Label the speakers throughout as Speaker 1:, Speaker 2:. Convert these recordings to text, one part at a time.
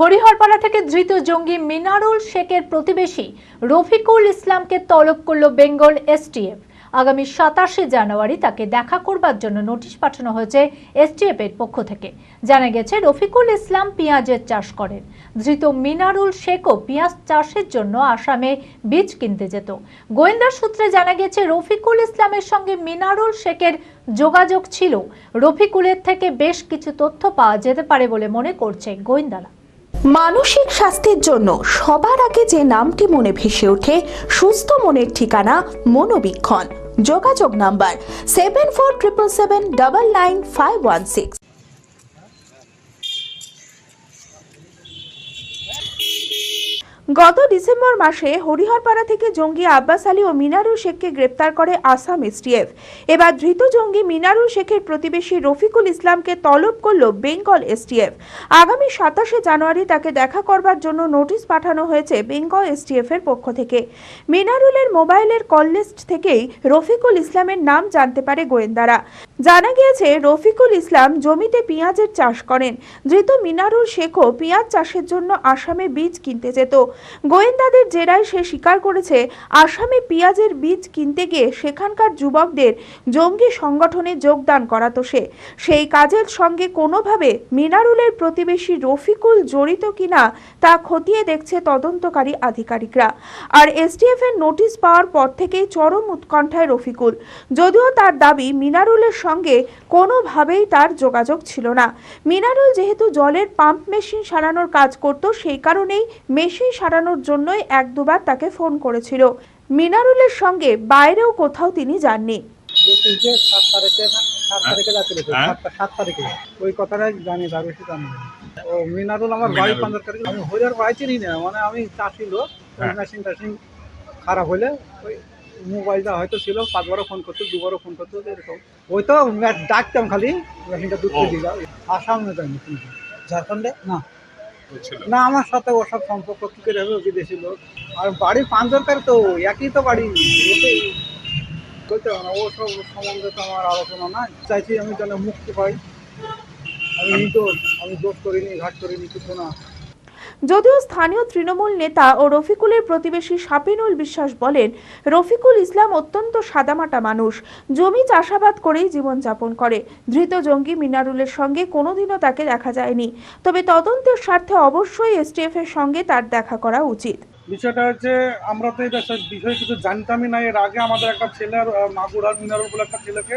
Speaker 1: হরিহরপাড়া থেকে ধৃত জঙ্গি মিনারুল শেখের প্রতিবেশী রফিকুল ইসলামকে তলব করল বেঙ্গল এসটিএফ। আগামী 27 জানুয়ারি তাকে দেখা করবার জন্য নোটিশ পাঠানো হয়েছে এসটিএফ এর পক্ষ থেকে। জানা গেছে রফিকুল ইসলাম পেঁয়াজের চাষ করেন। ধৃত মিনারুল শেখও পেঁয়াজ চাষের জন্য আসামে বীজ কিনতে যেত। গোয়েন্দা সূত্রে জানা গেছে রফিকুল ইসলামের সঙ্গে মিনারুল শেখের যোগাযোগ ছিল। রফিকুলের থেকে বেশ কিছু তথ্য পাওয়া যেতে পারে বলে মনে করছে গোয়েন্দারা।
Speaker 2: মানসিক স্বাস্থ্যের জন্য সবার আগে যে নামটি মনে ভেসে ওঠে সুস্থ মনের ঠিকানা মনোবীক্ষণ। যোগাযোগ নাম্বার 7477799516। গত ডিসেম্বর মাসে হরিহরপাড়া থেকে জঙ্গি আব্বাস আলী ও মিনারুল শেখকে গ্রেপ্তার করে আসাম এসটিএফ। এবার ধৃত জঙ্গি মিনারুল শেখের প্রতিবেশী রফিকুল ইসলামকে তলব করল বেঙ্গল এসটিএফ। আগামী 27 জানুয়ারি তাকে দেখা করবার জন্য নোটিশ পাঠানো হয়েছে বেঙ্গল এসটিএফ এর পক্ষ থেকে। মিনারুলের মোবাইলের কল লিস্ট থেকেই রফিকুল ইসলামের নাম জানতে পারে গোয়েন্দারা। জানা গিয়েছে রফিকুল ইসলাম জমিতে পেঁয়াজের চাষ করেন। ধৃত মিনারুল শেখও পেঁয়াজ চাষের জন্য আসামে বীজ কিনতে যেত। গোয়েন্দাদের জেরায় সে স্বীকার করেছে আসামে পেঁয়াজের বীজ কিনতে গিয়ে সেখানকার যুবকদের জঙ্গি সংগঠনে যোগদান করাতো সে। সেই কাজের সঙ্গে কোনোভাবে মিনারুলের প্রতিবেশী রফিকুল জড়িত কিনা তা খতিয়ে দেখছে তদন্তকারী আধিকারিকরা। আর এসটিএফ এর নোটিশ পাওয়ার পর থেকেই চরম উৎকণ্ঠায় রফিকুল। যদিও তার দাবি মিনারুলের সঙ্গে কোনোভাবেই তার যোগাযোগ ছিল না। মিনারুল যেহেতু জলের পাম্প মেশিন সারানোর কাজ করত, সেই কারণেই মেশিন সারানোর জন্যই 1-2 বার তাকে ফোন করেছিল। মিনারুলের সঙ্গে বাইরেও কোথাও তিনি যাননি।
Speaker 3: 7 তারিখে ওই কথাটাই জানি, তার বেশি জানি না। ও মিনারুল আমার বাড়ি 15 তারিখে। আমি হরিয়ার বাড়ি চিনি না, মানে আমি চাষি লোক। মেশিন টেশিন খারাপ হলে ওই মোবাইলটা হয়তো ছিল, 5বারও ফোন করতো, 2বারও ফোন করতো, এরকম। ওই তো ডাকতাম খালি মেশিনটা দুধ করে দিলাম। আসামে যায়নি, ঝাড়খণ্ডে না না, আমার সাথে ওসব সম্পর্ক কি করে হবে, বিদেশি লোক। আর বাড়ির 5 দরকার তো একই তো বাড়ি, বলতে হবে না। ওসব সম্বন্ধে তো আমার আলোচনা নাই। চাইছি আমি যেন মুক্তি পাই। আমি দোষ করিনি, ঘাট করিনি, কিছু না।
Speaker 2: যদিও স্থানীয় তৃণমূল নেতা ও রফিকুলের প্রতিবেশী শাপিনুল বিশ্বাস বলেন, রফিকুল ইসলাম অত্যন্ত সাদামাটা মানুষ, জমি চাষাবাদ করেই জীবনযাপন করে। ধৃত জঙ্গি মিনারুলের সঙ্গে কোনোদিনও তাকে দেখা যায়নি। তবে তদন্তের স্বার্থে অবশ্যই এসটিএফ এর সঙ্গে তার দেখা করা উচিত।
Speaker 3: বিষয়টা হচ্ছে, আমরা তো এই বিষয়ে কিছু জানতামই না। এর আগে আমাদের একটা ছেলের মাগুরার মিনারুল বলে একটা ছেলেকে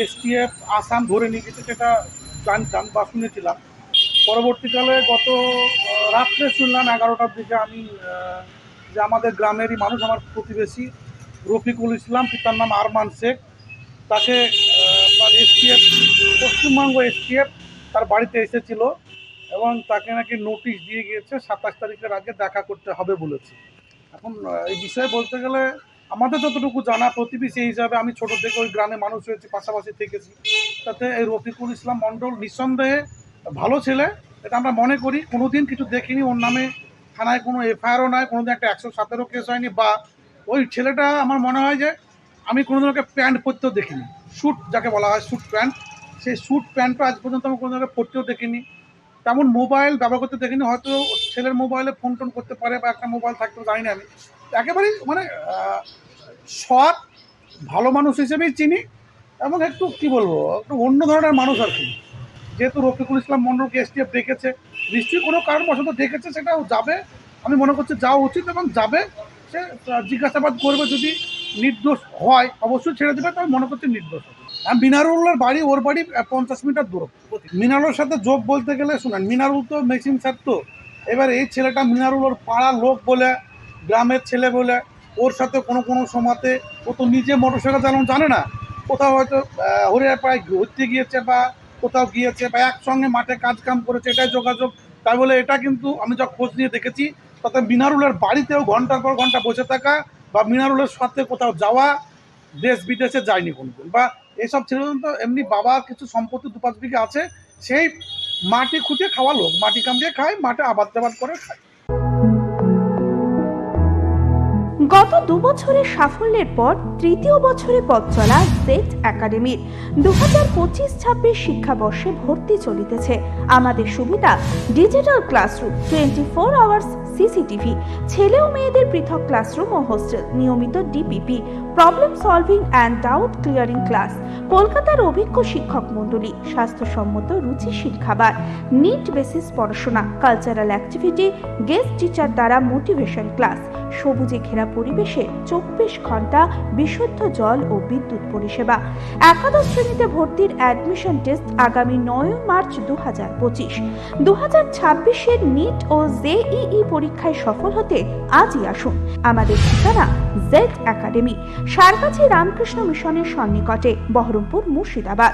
Speaker 3: এসটিএফ আসাম ধরে নিয়ে গেছে, সেটা জানতাম বা শুনেছিলাম। পরবর্তীকালে গত রাত্রে শুনলাম 11টার দিকে আমি যে আমাদের গ্রামেরই মানুষ, আমার প্রতিবেশী রফিকুল ইসলাম, পিতার নাম আরমান শেখ, তাকে এসটিএফ, পশ্চিমবঙ্গ এসটিএফ তার বাড়িতে এসেছিল এবং তাকে নাকি নোটিশ দিয়ে গিয়েছে 27 তারিখের আগে দেখা করতে হবে বলেছে। এখন এই বিষয়ে বলতে গেলে আমাদের যতটুকু জানা, প্রতিবেশী হিসাবে আমি ছোট থেকে ওই গ্রামে মানুষ হয়েছি, পাশাপাশি থেকেছি, তাতে এই রফিকুল ইসলাম মণ্ডল নিঃসন্দেহে ভালো ছেলে, এটা আমরা মনে করি। কোনোদিন কিছু দেখিনি, ওর নামে থানায় কোনো এফআইআরও নাই, কোনোদিন একটা 117 কেস হয়নি। বা ওই ছেলেটা আমার মনে হয় যে আমি কোনোদিন ওকে প্যান্ট পরতেও দেখিনি, স্যুট যাকে বলা হয় স্যুট প্যান্ট, সেই স্যুট প্যান্টটা আজ পর্যন্ত আমি কোনোদিন ওকে পরতেও দেখিনি। তেমন মোবাইল ব্যবহার করতে দেখিনি। হয়তো ছেলের মোবাইলে ফোন টোন করতে পারে বা একটা মোবাইল থাকতেও জানি না আমি। একেবারেই মানে সৎ ভালো মানুষ হিসেবেই চিনি এবং একটু কী বলবো, একটু অন্য ধরনের মানুষ আর কি। যেহেতু রফিকুল ইসলাম মণ্ডলকে এসটিএফ ডেকেছে, নিশ্চয়ই কোনো কারণবশত ডেকেছে, সেটাও যাবে, আমি মনে করছি যাওয়া উচিত এবং যাবে। সে জিজ্ঞাসাবাদ করবে, যদি নির্দোষ হয় অবশ্যই ছেড়ে দেবে, তো আমি মনে করছি নির্দোষ হবে। মিনারুলের বাড়ি, ওর বাড়ি 50 মিটার দূর। মিনারুলের সাথে যোগ বলতে গেলে শুনেন, মিনারুল তো মেশিন ছাড়তো। এবার এই ছেলেটা মিনারুল ওর পাড়ার লোক বলে, গ্রামের ছেলে বলে, ওর সাথে কোনো সময়তে ও তো নিজে মোটরসাইকেল চালানো জানে না, কোথাও হয়তো হরিয়ার পাড়ায় ঘুরতে গিয়েছে বা কোথাও গিয়েছে বা একসঙ্গে মাঠে কাজ কাম করেছে, এটাই যোগাযোগ। তাই বলে এটা কিন্তু আমি যা খোঁজ নিয়ে দেখেছি, তাতে মিনারুলের বাড়িতেও ঘন্টার পর ঘন্টা বসে থাকা বা মিনারুলের সাথে কোথাও যাওয়া, দেশ বিদেশে যায়নি কোনোদিন। বা এসব ছেলে তো এমনি বাবার কিছু সম্পত্তি 2-5 বিঘা আছে, সেই মাটি খুঁটিয়ে খাওয়া লোক, মাটি কামড়িয়ে খায়, মাঠে আবাদ টাবাদ করে খায়।
Speaker 2: গত 2 বছরের সাফল্যের পর তৃতীয় বছরে পথ চলা জেড একাডেমির 2025-26 শিক্ষাবর্ষে ভর্তি চলিতেছে। আমাদের সুবিধা ডিজিটাল ক্লাসরুম, 24 আওয়ার্স সিসিটিভি, ছেলে ও মেয়েদের পৃথক ক্লাসরুম ও হোস্টেল, নিয়মিত DPP, problem solving and doubt clearing class, কলকাতার অভিজ্ঞ শিক্ষক মণ্ডলী, স্বাস্থ্যসম্মত রুচিশীল খাবার, নিট বেসিস পড়াশোনা, কালচারাল অ্যাক্টিভিটি, গেস্ট টিচার দ্বারা মোটিভেশন ক্লাস, সবুজে ঘেরা পরিবেশে 24 ঘন্টা বিশুদ্ধ জল ও বিদ্যুৎ পরিষেবা। একাদশ শ্রেণীতে ভর্তির অ্যাডমিশন টেস্ট আগামী 9 মার্চ 2025। 2026-এর নিট ও জেইই পরীক্ষায় সফল হতে আজই আসুন। আমাদের ঠিকানা জেড একাডেমি, সারগাছি রামকৃষ্ণ মিশনের সন্নিকটে, বহরমপুর, মুর্শিদাবাদ।